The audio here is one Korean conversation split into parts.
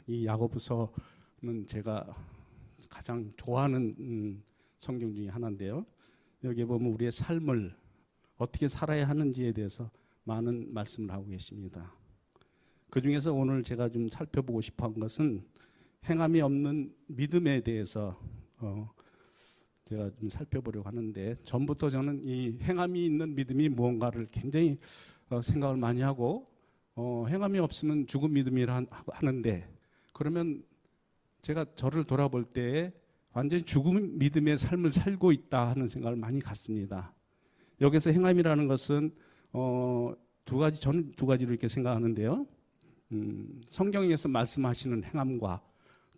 이 야고보서는 제가 가장 좋아하는 성경 중에 하나인데요. 여기에 보면 우리의 삶을 어떻게 살아야 하는지에 대해서 많은 말씀을 하고 계십니다. 그 중에서 오늘 제가 좀 살펴보고 싶어 한 것은 행함이 없는 믿음에 대해서 제가 좀 살펴보려고 하는데, 전부터 저는 이 행함이 있는 믿음이 무언가를 굉장히 생각을 많이 하고 행함이 없으면 죽은 믿음이라 하는데, 그러면 제가 저를 돌아볼 때 완전히 죽은 믿음의 삶을 살고 있다 하는 생각을 많이 갖습니다. 여기서 행함이라는 것은 저는 두 가지로 이렇게 생각하는데요. 성경에서 말씀하시는 행함과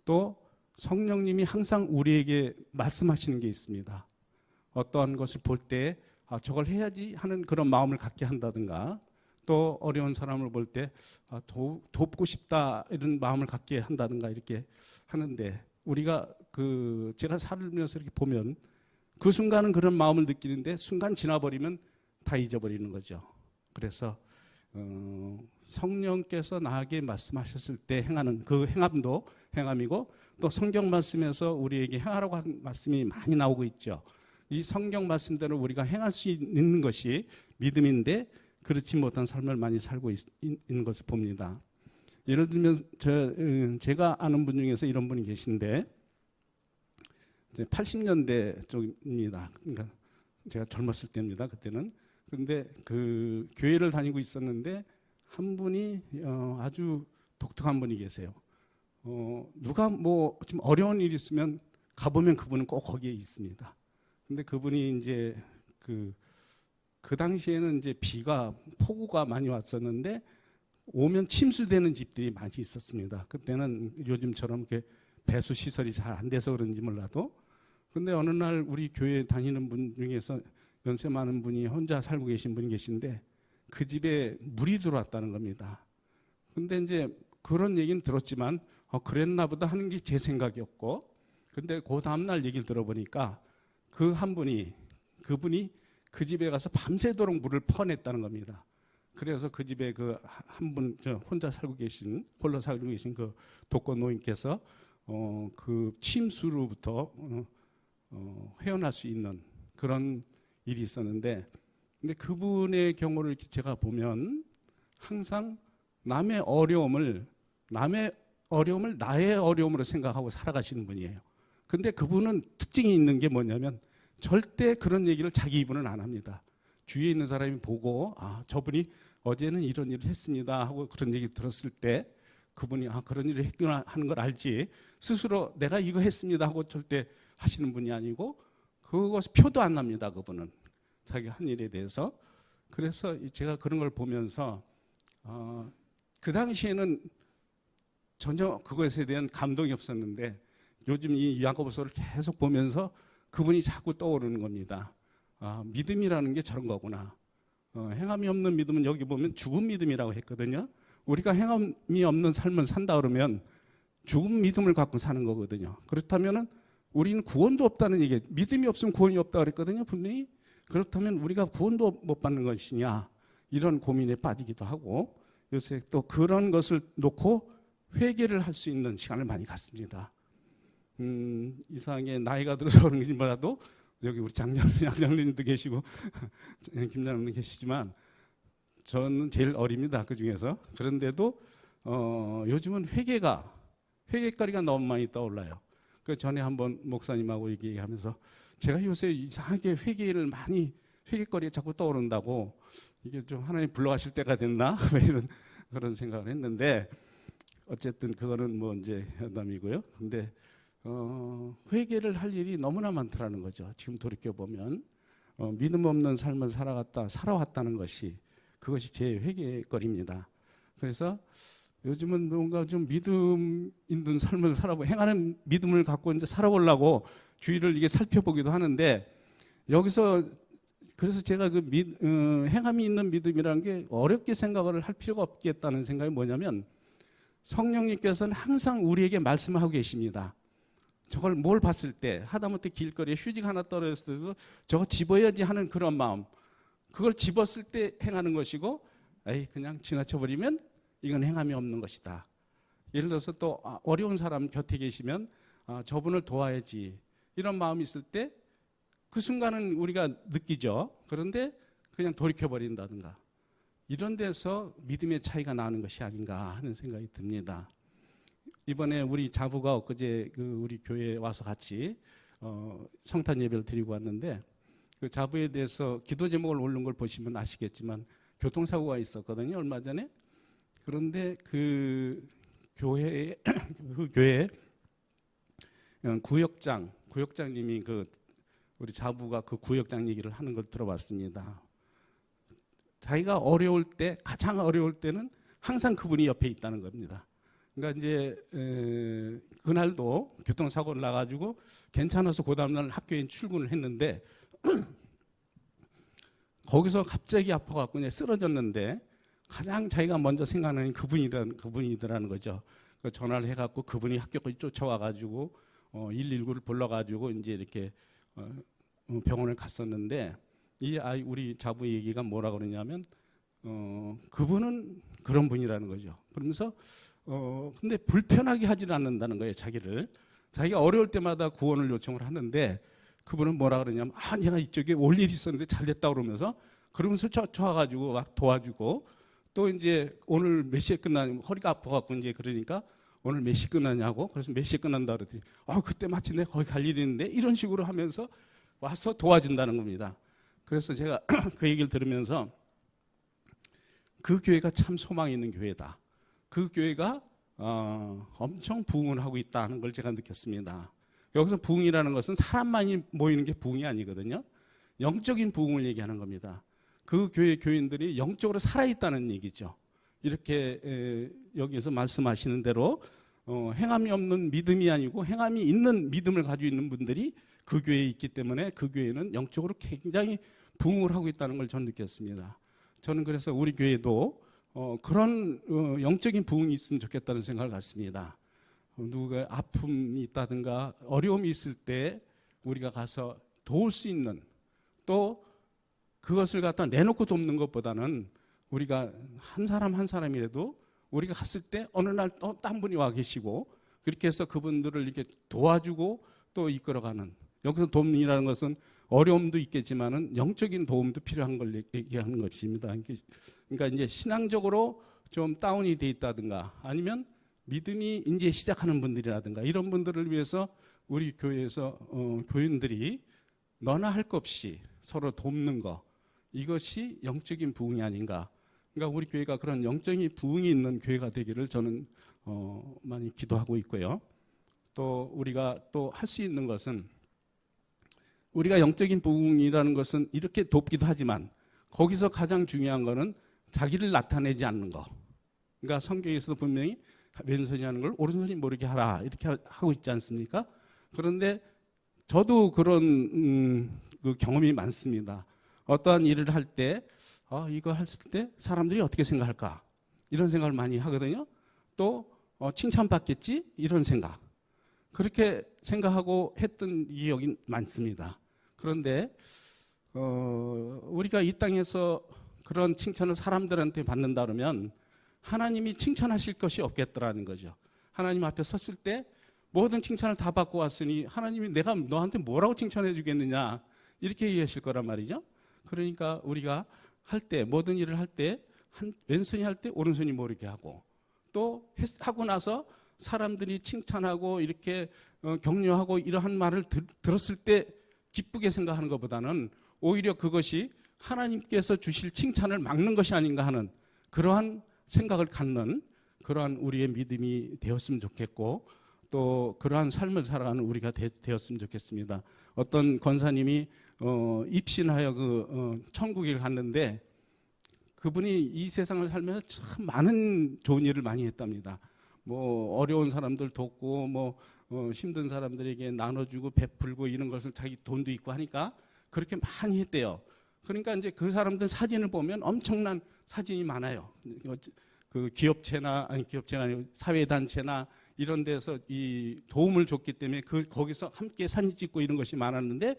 또 성령님이 항상 우리에게 말씀하시는 게 있습니다. 어떠한 것을 볼 때 저걸 해야지 하는 그런 마음을 갖게 한다든가, 또 어려운 사람을 볼 때 돕고 싶다 이런 마음을 갖게 한다든가 이렇게 하는데, 우리가 제가 살면서 이렇게 보면 그 순간은 그런 마음을 느끼는데 순간 지나버리면 다 잊어버리는 거죠. 그래서 성령께서 나에게 말씀하셨을 때 행하는 그 행함도 행함이고, 또 성경 말씀에서 우리에게 행하라고 하는 말씀이 많이 나오고 있죠. 이 성경 말씀대로 우리가 행할 수 있는 것이 믿음인데 그렇지 못한 삶을 많이 살고 있는 것을 봅니다. 예를 들면 제가 아는 분 중에서 이런 분이 계신데, 80년대 쪽입니다. 그러니까 제가 젊었을 때입니다. 그때는. 그런데 그 교회를 다니고 있었는데 한 분이 아주 독특한 분이 계세요. 누가 뭐 좀 어려운 일이 있으면 가보면 그분은 꼭 거기에 있습니다. 근데 그분이 이제 그 당시에는 이제 폭우가 많이 왔었는데 오면 침수되는 집들이 많이 있었습니다. 그때는 요즘처럼 이렇게 배수 시설이 잘 안 돼서 그런지 몰라도. 근데 어느 날 우리 교회 다니는 분 중에서 연세 많은 분이 혼자 살고 계신 분이 계신데 그 집에 물이 들어왔다는 겁니다. 근데 이제 그런 얘기는 들었지만 그랬나 보다 하는 게 제 생각이었고, 근데 그 다음날 얘기를 들어보니까 그분이 그 집에 가서 밤새도록 물을 퍼냈다는 겁니다. 그래서 그 집에 한 분 혼자 홀로 살고 계신 그 독거 노인께서 그 침수로부터 헤어날 수 있는 그런 일이 있었는데, 근데 그분의 경우를 이렇게 제가 보면 항상 남의 어려움을 나의 어려움으로 생각하고 살아가시는 분이에요. 근데 그분은 특징이 있는 게 뭐냐면 절대 그런 얘기를 자기 입으로는 안 합니다. 주위에 있는 사람이 보고 저분이 어제는 이런 일을 했습니다 하고 그런 얘기 들었을 때 그분이 그런 일을 했구나 하는 걸 알지, 스스로 내가 이거 했습니다 하고 절대 하시는 분이 아니고, 그것이 표도 안 납니다. 그분은 자기 한 일에 대해서. 그래서 제가 그런 걸 보면서 그 당시에는 전혀 그것에 대한 감동이 없었는데 요즘 이 야고보서를 계속 보면서 그분이 자꾸 떠오르는 겁니다. 믿음이라는 게 저런 거구나. 행함이 없는 믿음은 여기 보면 죽은 믿음이라고 했거든요. 우리가 행함이 없는 삶을 산다 그러면 죽은 믿음을 갖고 사는 거거든요. 그렇다면 우리는 구원도 없다는 얘기예요. 믿음이 없으면 구원이 없다 그랬거든요, 분명히. 그렇다면 우리가 구원도 못 받는 것이냐, 이런 고민에 빠지기도 하고, 요새 또 그런 것을 놓고 회개를 할 수 있는 시간을 많이 갖습니다. 이상하게 나이가 들어서 그런 건지 몰라도 여기 우리 장장님도 계시고 김장님도 계시지만 저는 제일 어립니다, 그 중에서. 그런데도 요즘은 회개거리가 너무 많이 떠올라요. 그 전에 한번 목사님하고 얘기하면서 제가 요새 이상하게 회개거리에 자꾸 떠오른다고, 이게 좀 하나님 불러가실 때가 됐나 이런 그런 생각을 했는데, 어쨌든 그거는 뭐 이제 여담이고요. 근데 회개를 할 일이 너무나 많더라는 거죠. 지금 돌이켜 보면 믿음 없는 삶을 살아왔다는 그것이 제 회개거리입니다. 그래서 요즘은 뭔가 좀 믿음 있는 삶을 행하는 믿음을 갖고 이제 살아보려고 주위를 이게 살펴보기도 하는데, 여기서 그래서 제가 행함이 있는 믿음이라는 게 어렵게 생각을 할 필요가 없겠다는 생각이 뭐냐면, 성령님께서는 항상 우리에게 말씀하고 계십니다. 저걸 뭘 봤을 때, 하다못해 길거리에 휴지가 하나 떨어졌을 때도 저거 집어야지 하는 그런 마음, 그걸 집었을 때 행하는 것이고, 그냥 지나쳐버리면 이건 행함이 없는 것이다. 예를 들어서 또 어려운 사람 곁에 계시면 저분을 도와야지 이런 마음이 있을 때 그 순간은 우리가 느끼죠. 그런데 그냥 돌이켜버린다든가 이런 데서 믿음의 차이가 나는 것이 아닌가 하는 생각이 듭니다. 이번에 우리 자부가 엊그제 우리 교회에 와서 같이 성탄 예배를 드리고 왔는데 그 자부에 대해서 기도 제목을 올린 걸 보시면 아시겠지만 교통사고가 있었거든요, 얼마 전에. 그런데 그 교회에 구역장님이 우리 자부가 그 구역장 얘기를 하는 걸 들어봤습니다. 자기가 어려울 때, 가장 어려울 때는 항상 그분이 옆에 있다는 겁니다. 그러니까 이제 그날도 교통사고를 나가지고 괜찮아서 그 다음날 학교에 출근을 했는데 거기서 갑자기 아파갖고 그냥 쓰러졌는데 가장 자기가 먼저 생각하는 그분이더라는 거죠. 그 전화를 해갖고 그분이 학교까지 쫓아와가지고 119를 불러가지고 이제 이렇게 병원을 갔었는데 우리 자부 얘기가 뭐라 그러냐면 그분은 그런 분이라는 거죠. 그러면서 근데 불편하게 하질 않는다는 거예요. 자기가 어려울 때마다 구원을 요청을 하는데 그분은 뭐라 그러냐면 내가 이쪽에 올 일이 있었는데 잘 됐다 그러면서 그러면서 쫓아와가지고 막 도와주고 또 이제 오늘 몇 시에 끝나냐고 허리가 아파갖고 이제 그러니까 오늘 몇 시 끝나냐고 그래서 몇 시에 끝난다 그랬더니 그때 마침 내가 거기 갈 일이 있는데 이런 식으로 하면서 와서 도와준다는 겁니다. 그래서 제가 그 얘기를 들으면서 그 교회가 참 소망이 있는 교회다. 그 교회가 엄청 부흥을 하고 있다는 걸 제가 느꼈습니다. 여기서 부흥이라는 것은 사람만이 모이는 게 부흥이 아니거든요. 영적인 부흥을 얘기하는 겁니다. 그 교회 교인들이 영적으로 살아있다는 얘기죠. 이렇게 여기서 말씀하시는 대로 행함이 없는 믿음이 아니고 행함이 있는 믿음을 가지고 있는 분들이 그 교회에 있기 때문에 그 교회는 영적으로 굉장히 부흥을 하고 있다는 걸 저는 느꼈습니다. 저는 그래서 우리 교회도 그런 영적인 부흥이 있으면 좋겠다는 생각을 갖습니다. 누가 아픔이 있다든가 어려움이 있을 때 우리가 가서 도울 수 있는 또 그것을 갖다 내놓고 돕는 것보다는 우리가 한 사람 한 사람이라도 우리가 갔을 때 어느 날 또 딴 분이 와 계시고 그렇게 해서 그분들을 이렇게 도와주고 또 이끌어가는 여기서 도움이라는 것은 어려움도 있겠지만은 영적인 도움도 필요한 걸 얘기하는 것입니다. 그러니까 이제 신앙적으로 좀 다운이 돼 있다든가 아니면 믿음이 이제 시작하는 분들이라든가 이런 분들을 위해서 우리 교회에서 교인들이 너나 할 것 없이 서로 돕는 거 이것이 영적인 부흥이 아닌가. 그러니까 우리 교회가 그런 영적인 부흥이 있는 교회가 되기를 저는 많이 기도하고 있고요. 또 우리가 또 할 수 있는 것은 우리가 영적인 부흥이라는 것은 이렇게 돕기도 하지만 거기서 가장 중요한 거는 자기를 나타내지 않는 거. 그러니까 성경에서도 분명히 왼손이 하는 걸 오른손이 모르게 하라 이렇게 하고 있지 않습니까? 그런데 저도 그런 그 경험이 많습니다. 어떠한 일을 할 때 이거 했을 때 사람들이 어떻게 생각할까 이런 생각을 많이 하거든요. 또 칭찬받겠지 이런 생각 그렇게 생각하고 했던 기억이 많습니다. 그런데 우리가 이 땅에서 그런 칭찬을 사람들한테 받는다 그러면 하나님이 칭찬하실 것이 없겠더라는 거죠. 하나님 앞에 섰을 때 모든 칭찬을 다 받고 왔으니 하나님이 내가 너한테 뭐라고 칭찬해 주겠느냐 이렇게 얘기하실 거란 말이죠. 그러니까 우리가 할 때 모든 일을 할 때 왼손이 할 때 오른손이 모르게 하고 또 하고 나서 사람들이 칭찬하고 이렇게 격려하고 이러한 말을 들었을 때 기쁘게 생각하는 것보다는 오히려 그것이 하나님께서 주실 칭찬을 막는 것이 아닌가 하는 그러한 생각을 갖는 그러한 우리의 믿음이 되었으면 좋겠고 또 그러한 삶을 살아가는 우리가 되었으면 좋겠습니다. 어떤 권사님이 입신하여 천국에 갔는데 그분이 이 세상을 살면서 참 많은 좋은 일을 많이 했답니다. 뭐 어려운 사람들 돕고 뭐 힘든 사람들에게 나눠주고 베풀고 이런 것을 자기 돈도 있고 하니까 그렇게 많이 했대요. 그러니까 이제 그 사람들 사진을 보면 엄청난 사진이 많아요. 그 기업체가 아니고 사회단체나 이런 데서 이 도움을 줬기 때문에 거기서 함께 사진 찍고 이런 것이 많았는데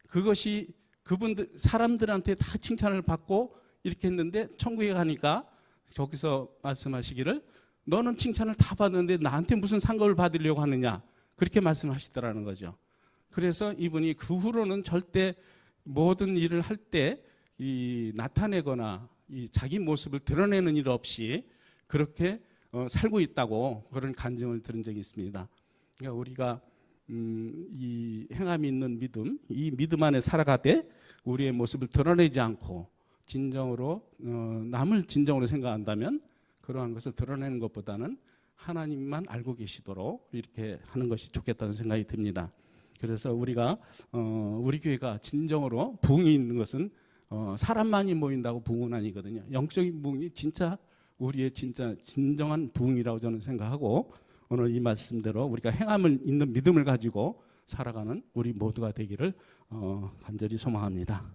그것이 그분들 사람들한테 다 칭찬을 받고 이렇게 했는데 천국에 가니까 저기서 말씀하시기를 너는 칭찬을 다 받았는데 나한테 무슨 상급을 받으려고 하느냐, 그렇게 말씀하시더라는 거죠. 그래서 이분이 그 후로는 절대 모든 일을 할 때 이 나타내거나 이 자기 모습을 드러내는 일 없이 그렇게 살고 있다고 그런 간증을 들은 적이 있습니다. 그러니까 우리가 이 행함이 있는 믿음, 이 믿음 안에 살아가되 우리의 모습을 드러내지 않고 진정으로 남을 진정으로 생각한다면 그러한 것을 드러내는 것보다는 하나님만 알고 계시도록 이렇게 하는 것이 좋겠다는 생각이 듭니다. 그래서 우리가 우리 교회가 진정으로 부흥이 있는 것은 사람만이 모인다고 부흥은 아니거든요. 영적인 부흥이 진짜 우리의 진정한 부흥이라고 저는 생각하고, 오늘 이 말씀대로 우리가 행함을 있는 믿음을 가지고 살아가는 우리 모두가 되기를 간절히 소망합니다.